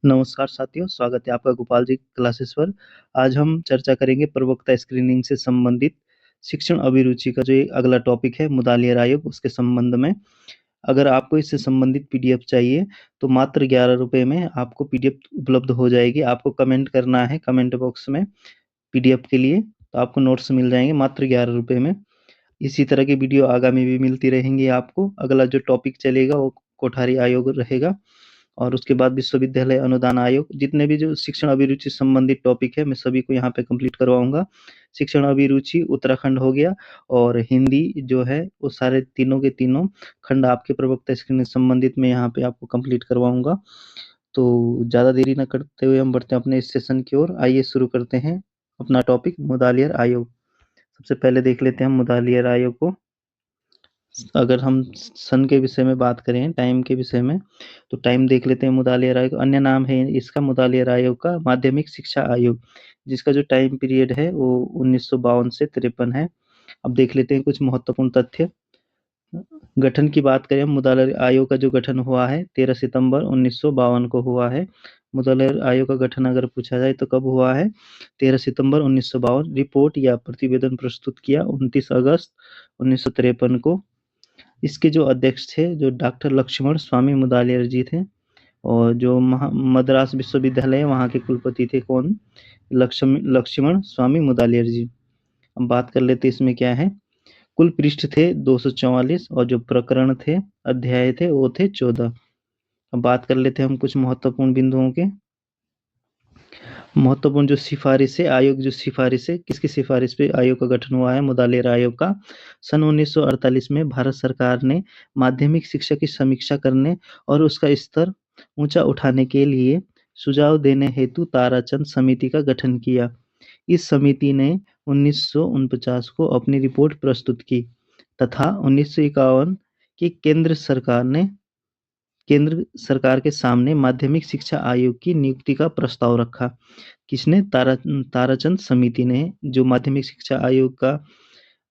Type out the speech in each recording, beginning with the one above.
नमस्कार साथियों, स्वागत है आपका गोपाल जी क्लासेस पर। आज हम चर्चा करेंगे प्रवक्ता स्क्रीनिंग से संबंधित शिक्षण अभिरुचि का जो ये अगला टॉपिक है मुदालियर आयोग, उसके संबंध में। अगर आपको इससे संबंधित पीडीएफ चाहिए तो मात्र 11 रुपये में आपको पीडीएफ उपलब्ध हो जाएगी। आपको कमेंट करना है कमेंट बॉक्स में पीडीएफ के लिए, तो आपको नोट्स मिल जाएंगे मात्र 11 रुपये में। इसी तरह की वीडियो आगामी भी मिलती रहेंगी आपको। अगला जो टॉपिक चलेगा वो कोठारी आयोग रहेगा, और उसके बाद विश्वविद्यालय अनुदान आयोग। जितने भी जो शिक्षण अभिरुचि संबंधित टॉपिक है मैं सभी को यहाँ पे कंप्लीट करवाऊंगा। शिक्षण अभिरुचि उत्तराखंड हो गया, और हिंदी जो है वो सारे तीनों के तीनों खंड आपके प्रवक्ता स्क्रीनिंग संबंधित मैं यहाँ पे आपको कंप्लीट करवाऊंगा। तो ज़्यादा देरी न करते हुए हम बढ़ते हैं अपने इस सेशन की ओर। आइए शुरू करते हैं अपना टॉपिक मुदालियर आयोग। सबसे पहले देख लेते हैं हम मुदालियर आयोग को। अगर हम सन के विषय में बात करें, टाइम के विषय में, तो टाइम देख लेते हैं। मुदालियर आयोग अन्य नाम है इसका मुदालियर आयोग का माध्यमिक शिक्षा आयोग, जिसका जो टाइम पीरियड है वो 1952 से 53 है। अब देख लेते हैं कुछ महत्वपूर्ण तथ्य। गठन की बात करें, मुदालियर आयोग का जो गठन हुआ है 13 सितंबर 1952 को हुआ है। मुदालियर आयोग का गठन अगर पूछा जाए तो कब हुआ है? 13 सितंबर 1952। रिपोर्ट या प्रतिवेदन प्रस्तुत किया 29 अगस्त 1953 को। इसके जो अध्यक्ष थे जो डॉक्टर लक्ष्मण स्वामी मुदालियर जी थे, और जो मद्रास विश्वविद्यालय है वहाँ के कुलपति थे कौन? लक्ष्मण स्वामी मुदालियर जी। अब बात कर लेते इसमें क्या है। कुल पृष्ठ थे 244, और जो प्रकरण थे, अध्याय थे, वो थे 14। अब बात कर लेते हैं हम कुछ महत्वपूर्ण बिंदुओं के। महत्वपूर्ण जो सिफारिश है, आयोग जो सिफारिश है, किसकी सिफारिश पे आयोग का गठन हुआ है? मुदालियर आयोग का। सन 1948 में भारत सरकार ने माध्यमिक शिक्षा की समीक्षा करने और उसका स्तर ऊंचा उठाने के लिए सुझाव देने हेतु ताराचंद समिति का गठन किया। इस समिति ने 1949 को अपनी रिपोर्ट प्रस्तुत की, तथा 1951 की केंद्र सरकार के सामने माध्यमिक शिक्षा आयोग की नियुक्ति का प्रस्ताव रखा। किसने? ताराचंद समिति ने जो माध्यमिक शिक्षा आयोग का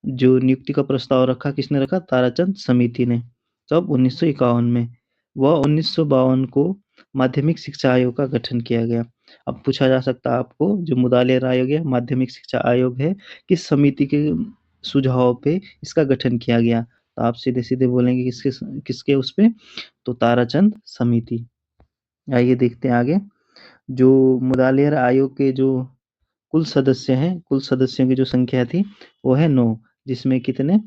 जो नियुक्ति का प्रस्ताव रखा, किसने रखा? ताराचंद समिति ने। कब? 1951 में। वह 1952 को माध्यमिक शिक्षा आयोग का गठन किया गया। अब पूछा जा सकता है आपको, जो मुदालियर आयोग है, माध्यमिक शिक्षा आयोग है, किस समिति के सुझाव पे इसका गठन किया गया? तो आप सीधे सीधे बोलेंगे किसके किसके उस पे? तो ताराचंद समिति। आइए देखते हैं आगे। जो मुदालियर आयोग के जो कुल सदस्य हैं, कुल सदस्यों की जो संख्या थी वो है 9, जिसमें कितने?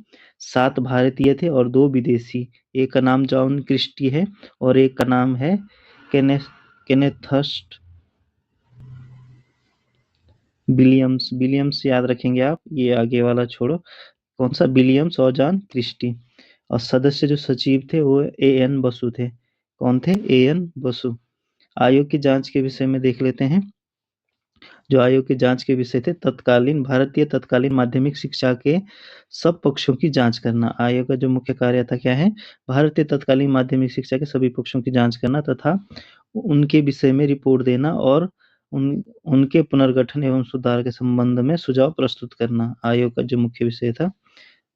7 भारतीय थे और 2 विदेशी। एक का नाम जॉन क्रिस्टी है और एक का नाम है केनेथस्ट विलियम्स। विलियम्स याद रखेंगे आप, ये आगे वाला छोड़ो। कौन सा? विलियम्स और जॉन क्रिस्टी। और सदस्य जो सचिव थे वो एएन बसु थे। कौन थे? एएन बसु। आयोग की जांच के विषय में देख लेते हैं। जो आयोग की जांच के विषय थे, भारतीय तत्कालीन माध्यमिक शिक्षा के सब पक्षों की जांच करना। आयोग का जो मुख्य कार्य था क्या है? भारतीय तत्कालीन माध्यमिक शिक्षा के सभी पक्षों की जांच करना तथा उनके विषय में रिपोर्ट देना, और उनके पुनर्गठन एवं सुधार के संबंध में सुझाव प्रस्तुत करना आयोग का जो मुख्य विषय था।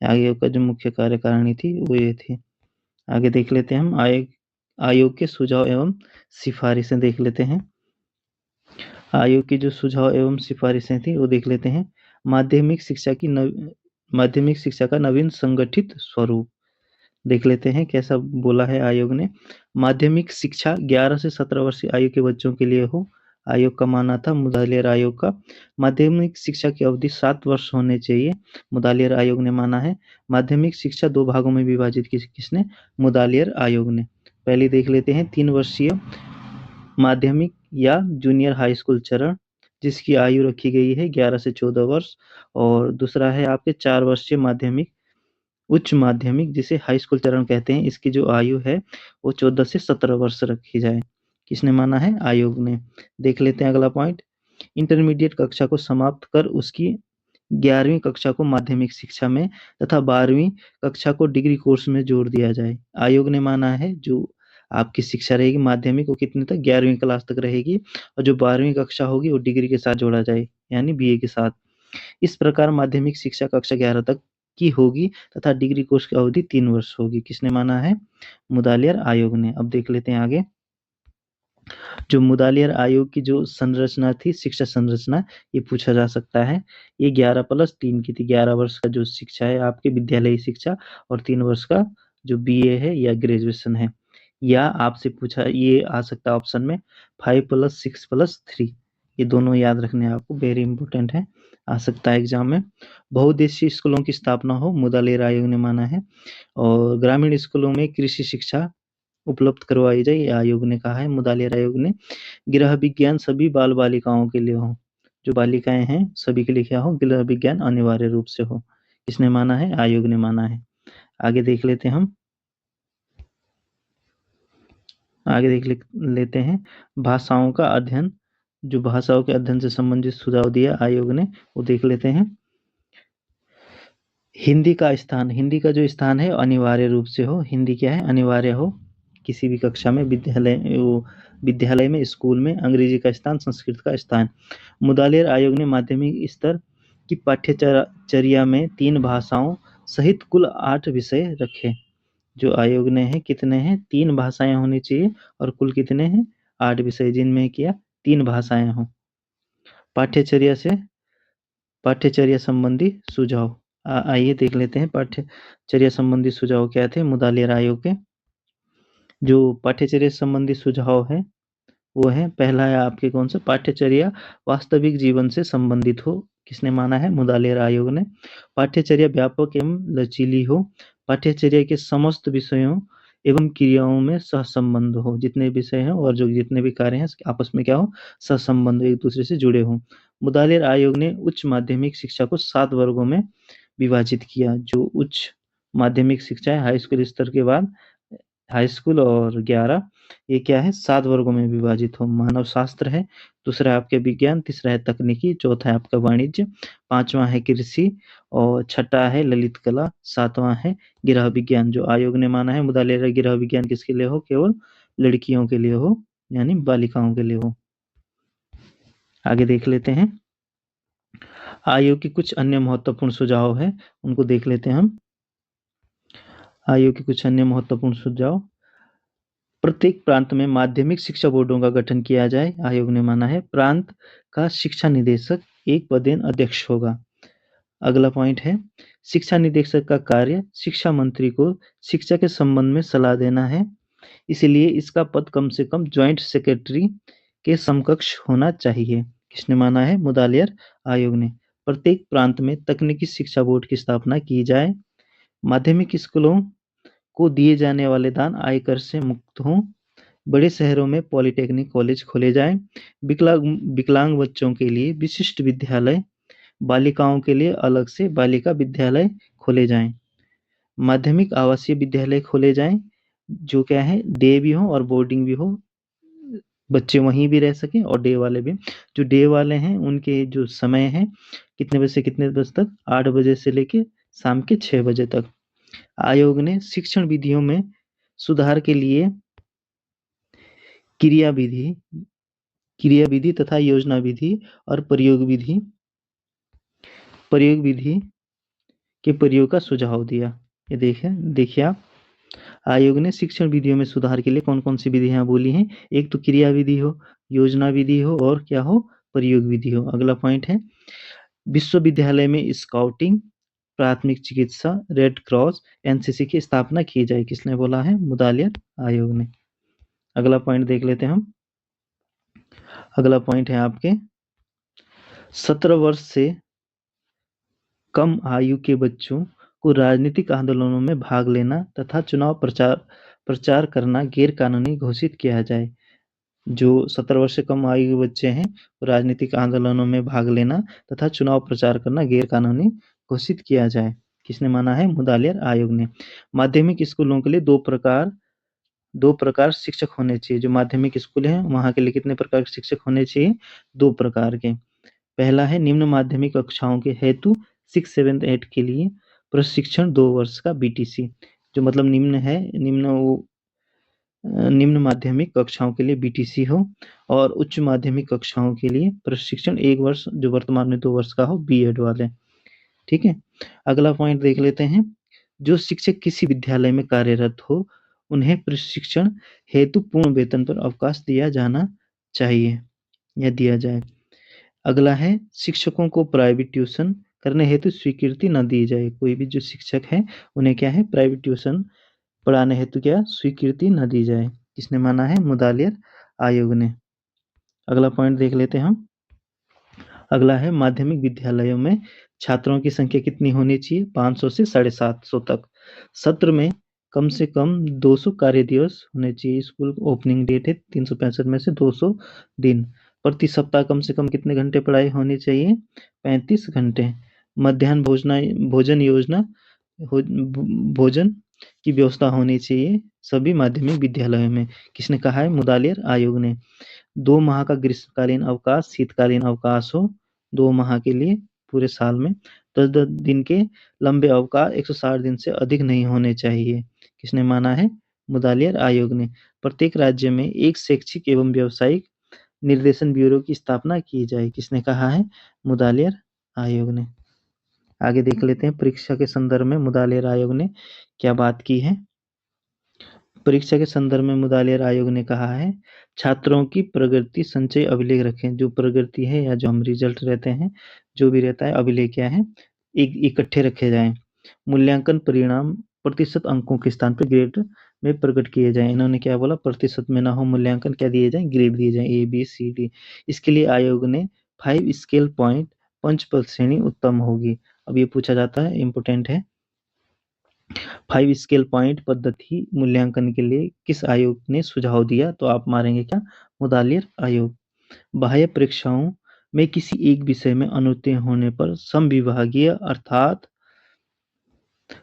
आयोग का जो मुख्य कार्यकारिणी थी वो ये थी। आगे देख लेते हैं हम आयोग के सुझाव एवं सिफारिशें देख लेते हैं। आयोग की जो सुझाव एवं सिफारिशें थी वो देख लेते हैं। माध्यमिक शिक्षा का नवीन संगठित स्वरूप देख लेते हैं कैसा बोला है आयोग ने। माध्यमिक शिक्षा 11 से 17 वर्षीय आयु के बच्चों के लिए हो। आयोग का मानना था, मुदालियर आयोग का, माध्यमिक शिक्षा की अवधि 7 वर्ष होने चाहिए। मुदालियर आयोग ने माना है। माध्यमिक शिक्षा 2 भागों में विभाजित की, किसने? मुदालियर आयोग ने। पहले देख लेते हैं 3 वर्षीय माध्यमिक या जूनियर हाई स्कूल चरण, जिसकी आयु रखी गई है 11 से 14 वर्ष। और दूसरा है आपके 4 वर्षीय माध्यमिक, उच्च माध्यमिक, जिसे हाई स्कूल चरण कहते हैं। इसकी जो आयु है वो 14 से 17 वर्ष रखी जाए। किसने माना है? आयोग ने। देख लेते हैं अगला पॉइंट। इंटरमीडिएट कक्षा को समाप्त कर उसकी 11वीं कक्षा को माध्यमिक शिक्षा में तथा 12वीं कक्षा को डिग्री कोर्स में जोड़ दिया जाए। आयोग ने माना है जो आपकी शिक्षा रहेगी माध्यमिक, वो कितने तक? 11वीं क्लास तक रहेगी, और जो 12वीं कक्षा होगी वो डिग्री के साथ जोड़ा जाए, यानी बीए के साथ। इस प्रकार माध्यमिक शिक्षा कक्षा 11 तक की होगी तथा डिग्री कोर्स की अवधि 3 वर्ष होगी। किसने माना है? मुदालियर आयोग ने। अब देख लेते हैं आगे। जो मुदालियर आयोग की जो संरचना थी, शिक्षा संरचना, ये पूछा जा सकता है। ये 11+3 की थी। 11 वर्ष का जो शिक्षा है आपके विद्यालयी शिक्षा, और 3 वर्ष का जो बीए है या ग्रेजुएशन है। या आपसे पूछा ये आ सकता है ऑप्शन में 5+6+3, ये दोनों याद रखने आपको, वेरी इंपॉर्टेंट है, आ सकता है एग्जाम में। बहुउद्देशीय स्कूलों की स्थापना हो, मुदालियर आयोग ने माना है। और ग्रामीण स्कूलों में कृषि शिक्षा उपलब्ध करवाई जाए, ये आयोग ने कहा है, मुदालियर आयोग ने। गृह विज्ञान सभी बाल बालिकाओं के लिए हो, जो बालिकाएं हैं सभी के लिए क्या हो, गृह विज्ञान अनिवार्य रूप से हो, इसने माना है, आयोग ने माना है। आगे देख लेते हैं हम, आगे लेते हैं भाषाओं का अध्ययन। जो भाषाओं के अध्ययन से संबंधित सुझाव दिया आयोग ने, वो देख लेते हैं। हिंदी का स्थान, हिंदी का जो स्थान है अनिवार्य रूप से हो, हिंदी क्या है, अनिवार्य हो किसी भी कक्षा में, विद्यालय में, स्कूल में। अंग्रेजी का स्थान, संस्कृत का स्थान। मुदालियर आयोग ने माध्यमिक स्तर की पाठ्यचर्या में 3 भाषाओं सहित कुल 8 विषय रखे। जो आयोग ने है, कितने हैं, 3 भाषाएं होनी चाहिए, और कुल कितने हैं, 8 विषय, जिनमें क्या 3 भाषाएं हों। पाठ्यचर्या संबंधी सुझाव, आइए देख लेते हैं पाठ्यचर्या संबंधी सुझाव क्या थे मुदालियर आयोग के। जो पाठ्यचर्या संबंधी सुझाव है वो है, पहला है आपके कौन सा, पाठ्यचर्या वास्तविक जीवन से संबंधित हो, किसने माना है, मुदालियर आयोग ने। पाठ्यचर्या व्यापक एवं लचीली हो, पाठ्यचर्या के समस्त विषयों एवं क्रियाओं में सहसंबंध हो, जितने विषय हैं और जो जितने भी कार्य हैं आपस में क्या हो, सहसंबंध, एक दूसरे से जुड़े हों। मुदालियर आयोग ने उच्च माध्यमिक शिक्षा को 7 वर्गों में विभाजित किया। जो उच्च माध्यमिक शिक्षा है, हाई स्कूल स्तर के बाद, हाई स्कूल और 11, ये क्या है, 7 वर्गों में विभाजित हो। मानव शास्त्र है, दूसरा है आपके विज्ञान, तीसरा है तकनीकी, चौथा है आपका वाणिज्य, पांचवा है कृषि, और छठा है ललित कला, सातवां है गृह विज्ञान। जो आयोग ने माना है मुदालियर गृह विज्ञान किसके लिए हो, केवल लड़कियों के लिए हो, यानी बालिकाओं के लिए हो। आगे देख लेते हैं, आयोग की कुछ अन्य महत्वपूर्ण सुझाव है, उनको देख लेते हैं हम। आयोग के कुछ अन्य महत्वपूर्ण सुझाव, प्रत्येक प्रांत में माध्यमिक शिक्षा बोर्डों का गठन किया जाए, आयोग ने माना है। प्रांत का शिक्षा निदेशक एक पदेन अध्यक्ष होगा। अगला पॉइंट है, शिक्षा निदेशक का कार्य शिक्षा मंत्री को शिक्षा के संबंध में सलाह देना है, इसलिए इसका पद कम से कम ज्वाइंट सेक्रेटरी के समकक्ष होना चाहिए, किसने माना है, मुदालियर आयोग ने। प्रत्येक प्रांत में तकनीकी शिक्षा बोर्ड की स्थापना की जाए, माध्यमिक स्कूलों को दिए जाने वाले दान आयकर से मुक्त हों, बड़े शहरों में पॉलिटेक्निक कॉलेज खोले जाएं, विकलांग बच्चों के लिए विशिष्ट विद्यालय, बालिकाओं के लिए अलग से बालिका विद्यालय खोले जाएं, माध्यमिक आवासीय विद्यालय खोले जाएं, जो क्या है, डे भी हो और बोर्डिंग भी हो, बच्चे वहीं भी रह सकें और डे वाले भी। जो डे वाले हैं उनके जो समय है, कितने बजे से कितने बजे तक, 8 बजे से लेके शाम के 6 बजे तक। आयोग ने शिक्षण विधियों में सुधार के लिए क्रिया विधि तथा योजना विधि और प्रयोग विधि के प्रयोग का सुझाव दिया। ये देखिए आप, आयोग ने शिक्षण विधियों में सुधार के लिए कौन कौन सी विधियां बोली हैं, एक तो क्रिया विधि हो, योजना विधि हो, और क्या हो, प्रयोग विधि हो। अगला पॉइंट है, विश्वविद्यालय में स्काउटिंग, प्राथमिक चिकित्सा, रेड क्रॉस, एनसीसी की स्थापना की जाए, किसने बोला है, मुदालियर आयोग ने। अगला पॉइंट देख लेते हैं हम। अगला पॉइंट है आपके, 17 वर्ष से कम आयु के बच्चों को राजनीतिक आंदोलनों में भाग लेना तथा चुनाव प्रचार करना गैर कानूनी घोषित किया जाए। जो 17 वर्ष से कम आयु के बच्चे हैं, राजनीतिक आंदोलनों में भाग लेना तथा चुनाव प्रचार करना गैर कानूनी घोषित किया जाए, किसने माना है, मुदालियर आयोग ने। माध्यमिक स्कूलों के लिए दो प्रकार शिक्षक होने चाहिए। जो माध्यमिक स्कूल है वहां के लिए कितने प्रकार के शिक्षक होने चाहिए, 2 प्रकार के। पहला है निम्न माध्यमिक कक्षाओं के हेतु 6, 7, 8 के लिए प्रशिक्षण 2 वर्ष का बीटीसी। जो मतलब निम्न माध्यमिक कक्षाओं के लिए बीटीसी हो, और उच्च माध्यमिक कक्षाओं के लिए प्रशिक्षण 1 वर्ष, जो वर्तमान में 2 वर्ष का हो, बीएड वाले। ठीक है, अगला पॉइंट देख लेते हैं, जो शिक्षक किसी विद्यालय में कार्यरत हो उन्हें प्रशिक्षण हेतु पूर्ण वेतन पर अवकाश दिया जाना चाहिए या दिया जाए। अगला है शिक्षकों को प्राइवेट ट्यूशन करने हेतु स्वीकृति न दी जाए। कोई भी जो शिक्षक हैं उन्हें क्या है प्राइवेट ट्यूशन पढ़ाने हेतु क्या स्वीकृति न दी जाए। किसने माना है? मुदालियर आयोग ने। अगला पॉइंट देख लेते हैं हम। अगला है माध्यमिक विद्यालयों में छात्रों की संख्या कितनी होनी चाहिए? 500 से 750 तक। सत्र में कम से कम 200 कार्य दिवस होने चाहिए। स्कूल ओपनिंग डेट है 365 में से 200 दिन। प्रति सप्ताह कम से कम कितने घंटे पढ़ाई होनी चाहिए? 35 घंटे। मध्याह्न भोजन योजना भोजन की व्यवस्था होनी चाहिए सभी माध्यमिक विद्यालयों में। किसने कहा है? मुदालियर आयोग ने। 2 माह का ग्रीष्मकालीन अवकाश, शीतकालीन अवकाश हो 2 माह के लिए पूरे साल में। 10-10 दिन के लंबे अवकाश 160 दिन से अधिक नहीं होने चाहिए। किसने माना है? मुदालियर आयोग ने। प्रत्येक राज्य में एक शैक्षिक एवं व्यावसायिक निर्देशन ब्यूरो की स्थापना की जाए। किसने कहा है? मुदालियर आयोग ने। आगे देख लेते हैं परीक्षा के संदर्भ में मुदालियर आयोग ने क्या बात की है। परीक्षा के संदर्भ में मुदालियर आयोग ने कहा है छात्रों की प्रगति संचय अभिलेख रखें। जो प्रगति है या जो हम रिजल्ट रहते हैं जो भी रहता है अभिलेख क्या है इकट्ठे रखे जाएं। मूल्यांकन परिणाम प्रतिशत अंकों के स्थान पर ग्रेड में प्रकट किए जाएं। इन्होंने क्या बोला? प्रतिशत में ना हो मूल्यांकन क्या दिए जाएं? ग्रेड दिए जाएं ABCD। इसके लिए आयोग ने 5 स्केल पॉइंट पंच पद श्रेणी उत्तम होगी। अब ये पूछा जाता है इम्पोर्टेंट है 5 स्केल पॉइंट पद्धति मूल्यांकन के लिए किस आयोग ने सुझाव दिया? तो आप मारेंगे क्या? मुदालियर आयोग। बाह्य परीक्षाओं में किसी एक विषय में अनुत्तीर्ण होने पर समविभागीय अर्थात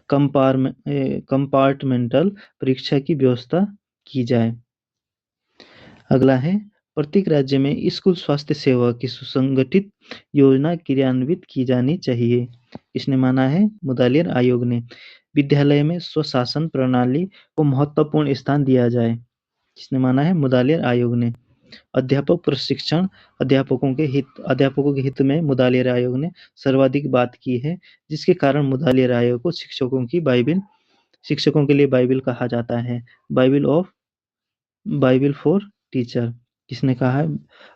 कंपार्टमेंटल परीक्षा की व्यवस्था की जाए। अगला है प्रत्येक राज्य में स्कूल स्वास्थ्य सेवा की सुसंगठित योजना क्रियान्वित की जानी चाहिए। इसने माना है? मुदालियर आयोग ने। विद्यालय में स्वशासन प्रणाली को महत्वपूर्ण स्थान दिया जाए। जिसने माना है? मुदालियर आयोग ने। अध्यापक प्रशिक्षण अध्यापकों के हित में मुदालियर आयोग ने सर्वाधिक बात की है जिसके कारण मुदालियर आयोग को शिक्षकों के लिए बाइबिल कहा जाता है। Bible for teacher. किसने कहा है?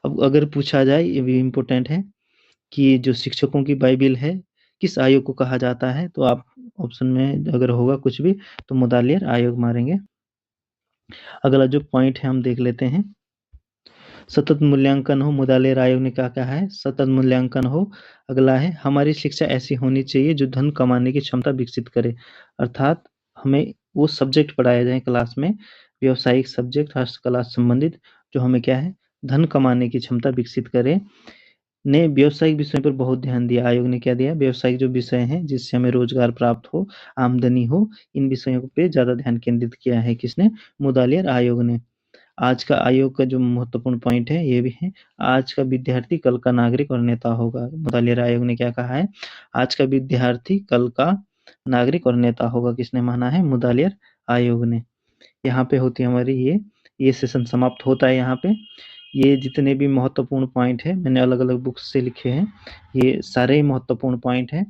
अब अगर पूछा जाए ये भी इम्पोर्टेंट है कि जो शिक्षकों की बाइबिल है किस आयोग को कहा जाता है? तो आप ऑप्शन में अगर होगा कुछ भी तो मुदालियर आयोग मारेंगे। अगला जो पॉइंट है हम देख लेते हैं। सतत मूल्यांकन हो। मुदालियर आयोग ने क्या कहा है? सतत मूल्यांकन हो। अगला है हमारी शिक्षा ऐसी होनी चाहिए जो धन कमाने की क्षमता विकसित करे। अर्थात हमें वो सब्जेक्ट पढ़ाए जाए क्लास में व्यावसायिक सब्जेक्ट हस्तकला से संबंधित जो हमें क्या है धन कमाने की क्षमता विकसित करे। ने व्यावसायिक विषय पर बहुत ध्यान दिया। आयोग ने क्या दिया? व्यावसायिक जो विषय हैं जिससे हमें रोजगार प्राप्त हो आमदनी हो इन विषयों पे ज्यादा ध्यान केंद्रित किया है। किसने? मुदालियर आयोग ने। आज का आयोग का जो महत्वपूर्ण पॉइंट है ये भी है आज का विद्यार्थी कल का नागरिक और नेता होगा। मुदालियर आयोग ने क्या कहा है? आज का विद्यार्थी कल का नागरिक और नेता होगा। किसने माना है? मुदालियर आयोग ने। यहाँ पे होती है हमारी ये सेशन समाप्त होता है। यहाँ पे ये जितने भी महत्वपूर्ण पॉइंट है मैंने अलग अलग बुक्स से लिखे हैं। ये सारे ही महत्वपूर्ण पॉइंट हैं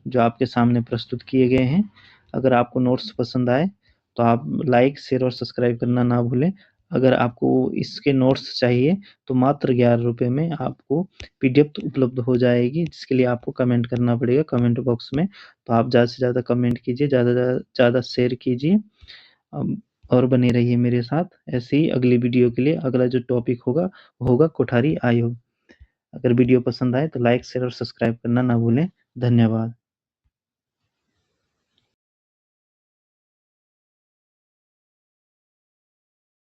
जो आपके सामने प्रस्तुत किए गए हैं। अगर आपको नोट्स पसंद आए तो आप लाइक शेयर और सब्सक्राइब करना ना भूलें। अगर आपको इसके नोट्स चाहिए तो मात्र 11 रुपये में आपको PDF उपलब्ध हो जाएगी जिसके लिए आपको कमेंट करना पड़ेगा कमेंट बॉक्स में। तो आप ज़्यादा से ज़्यादा कमेंट कीजिए, ज़्यादा शेयर कीजिए और बने रहिए मेरे साथ। ऐसे ही अगली वीडियो के लिए अगला जो टॉपिक होगा वो होगा कोठारी आयोग। अगर वीडियो पसंद आए तो लाइक शेयर और सब्सक्राइब करना ना भूलें। धन्यवाद।